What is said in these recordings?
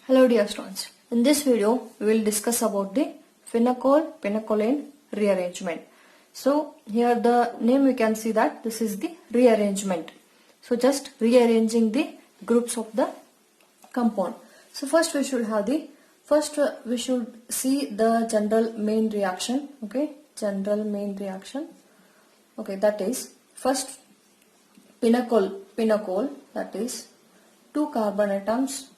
Hello dear students, in this video we will discuss about the phenol-phenolane rearrangement. So here the name you can see that this is the rearrangement. So just rearranging the groups of the compound. So first we should see the general main reaction. Okay, general main reaction. Okay, that is first pinacol, that is 2 carbon atoms,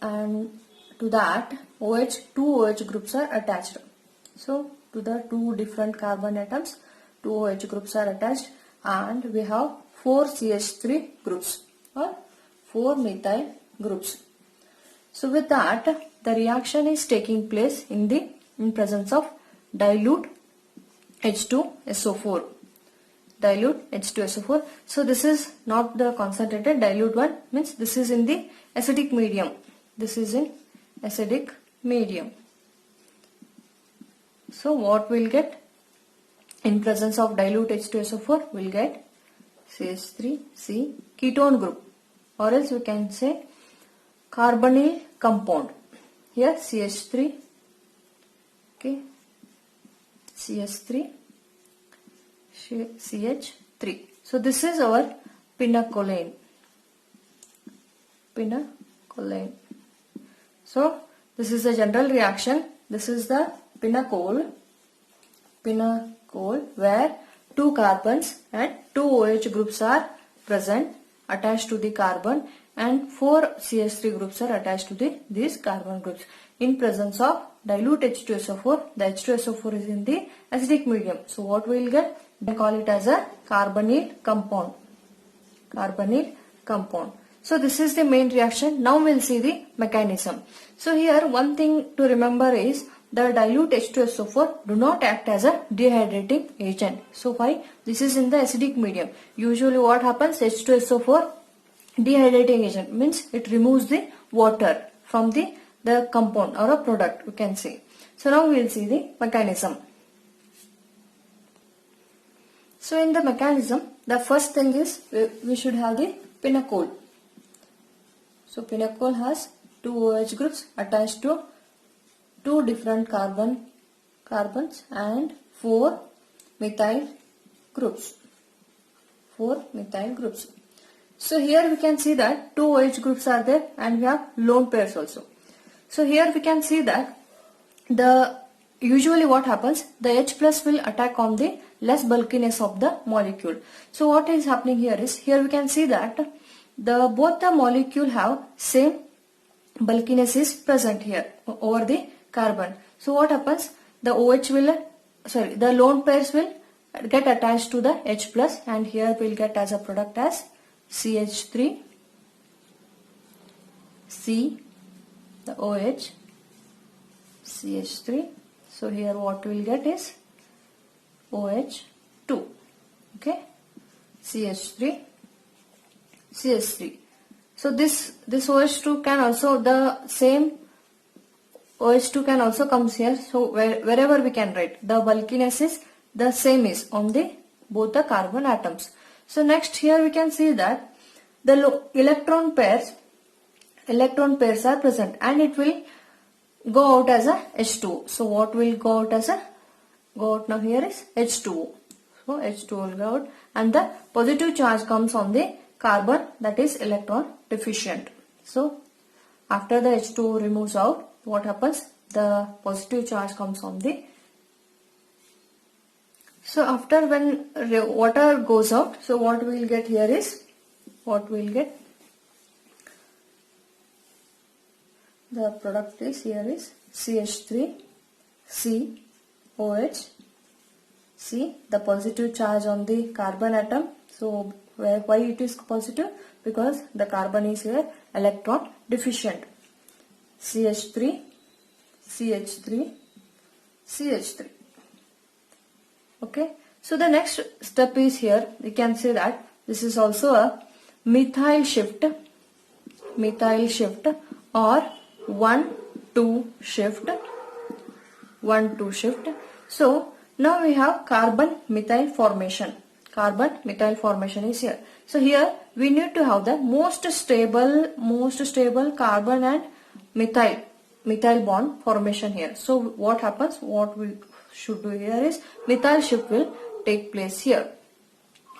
and to that two OH groups are attached. So to the 2 different carbon atoms 2 OH groups are attached, and we have 4 CH3 groups or 4 methyl groups. So with that the reaction is taking place in presence of dilute H2SO4. Dilute H2SO4. So this is not the concentrated dilute one, means this is in the acidic medium. This is in acidic medium. So what we'll get in presence of dilute H2SO4? We'll get CH3C ketone group, or else we can say carbonyl compound. Here CH3, okay, CH3, CH3. So this is our pinacolane. So this is the general reaction. This is the pinacol where 2 carbons and 2 OH groups are present attached to the carbon, and 4 CH3 groups are attached to these carbon groups in presence of dilute H2SO4. The H2SO4 is in the acidic medium. So what we will get? We call it as a carbonyl compound. So this is the main reaction. Now we'll see the mechanism. So here one thing to remember is the dilute H2SO4 do not act as a dehydrating agent. So why? This is in the acidic medium. Usually what happens? H2SO4 dehydrating agent means it removes the water from the compound or a product, you can say. So now we will see the mechanism. So in the mechanism, the first thing is we should have the pinacol. So pinacol has 2 OH groups attached to 2 different carbons and 4 methyl groups. So here we can see that 2 OH groups are there, and we have lone pairs also. So here we can see that usually what happens, the H plus will attack on the less bulkiness of the molecule. So what is happening here is, here we can see that both the molecule have same bulkiness is present here over the carbon. So what happens, the lone pairs will get attached to the H plus, and here we'll get as a product as CH3, C, the OH, CH3. So here what we'll get is OH2, okay, CH3, CH3. So this OH2 can also, the same OH2 can also comes here. So wherever we can write, the bulkiness is the same is on both the carbon atoms. So next here we can see that the electron pairs are present, and it will go out as a H2O. So what will go out now here is H2O. So H2O will go out, and the positive charge comes on the carbon that is electron deficient. So after the H2O removes out, what happens? The positive charge comes on the. So after when water goes out, so what we will get here is, the product is here is CH3, C, OH, C, the positive charge on the carbon atom. So why it is positive? Because the carbon is here electron deficient. CH3, CH3, CH3. Okay. So the next step is here, we can say that this is also a methyl shift or 1,2 shift. So now we have carbon methyl formation. Is here. So here we need to have the most stable carbon and methyl bond formation here. So what happens, what we should do here is methyl shift will take place here.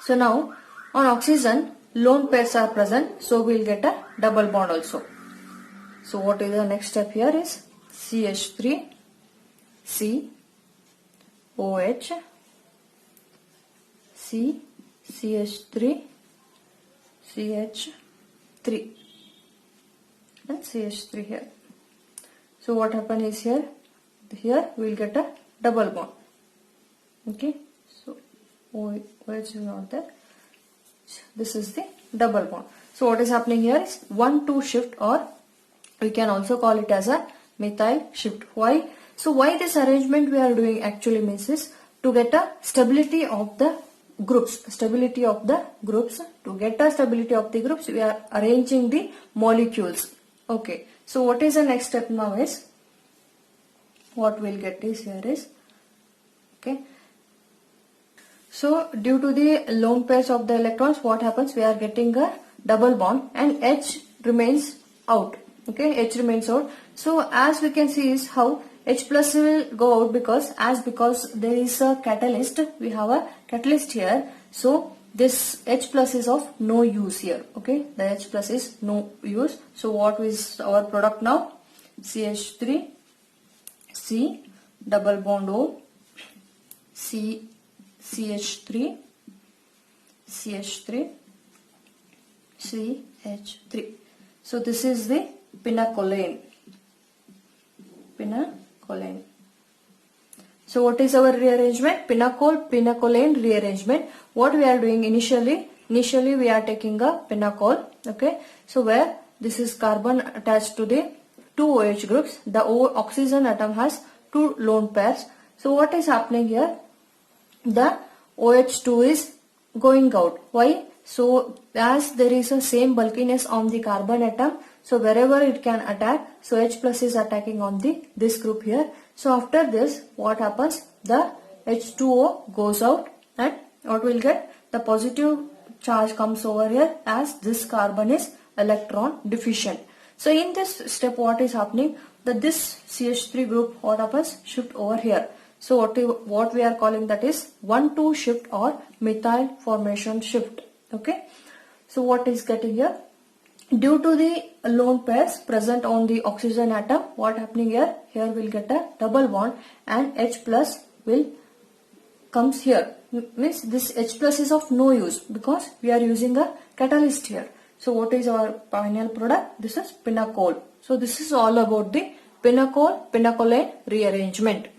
So now on oxygen lone pairs are present, so we'll get a double bond also. So what is the next step here is CH3 C OH C CH3 CH3 and CH3 here. So what happens is here we will get a double bond. Okay, so OH is not there. This is the double bond. So what is happening here is 1,2 shift, or we can also call it as a methyl shift. Why? So why this arrangement we are doing actually means is to get a stability of the groups. Stability of the groups. To get a stability of the groups, we are arranging the molecules. Okay. So what is the next step now is, what we'll get is here is, okay. So due to the lone pairs of the electrons, what happens? We are getting a double bond and H remains out. Okay, H remains out. So as we can see is how H plus will go out, because there is a catalyst. We have a catalyst here. So this H plus is of no use here. Okay, the H plus is no use. So what is our product now? CH3 C double bond O C CH3 CH3 CH3. So this is the pinacoline. So what is our rearrangement? Pinacoline rearrangement. What we are doing initially we are taking a pinacol. Okay, so where this is carbon attached to the 2 OH groups. The oxygen atom has 2 lone pairs. So what is happening here? The OH2 is going out. Why? So as there is a same bulkiness on the carbon atom, so wherever it can attack, so H plus is attacking on this group here. So after this, what happens? The H2O goes out, and what we'll get? The positive charge comes over here, as this carbon is electron deficient. So in this step, what is happening? That this CH3 group, what happens? Shift over here. So what we are calling that is 1,2 shift or methyl formation shift. Okay. So what is getting here? Due to the lone pairs present on the oxygen atom, what happening here? Here we'll get a double bond and H plus will comes here. Means this H plus is of no use because we are using a catalyst here. So what is our final product? This is pinacol. So this is all about the pinacoline rearrangement.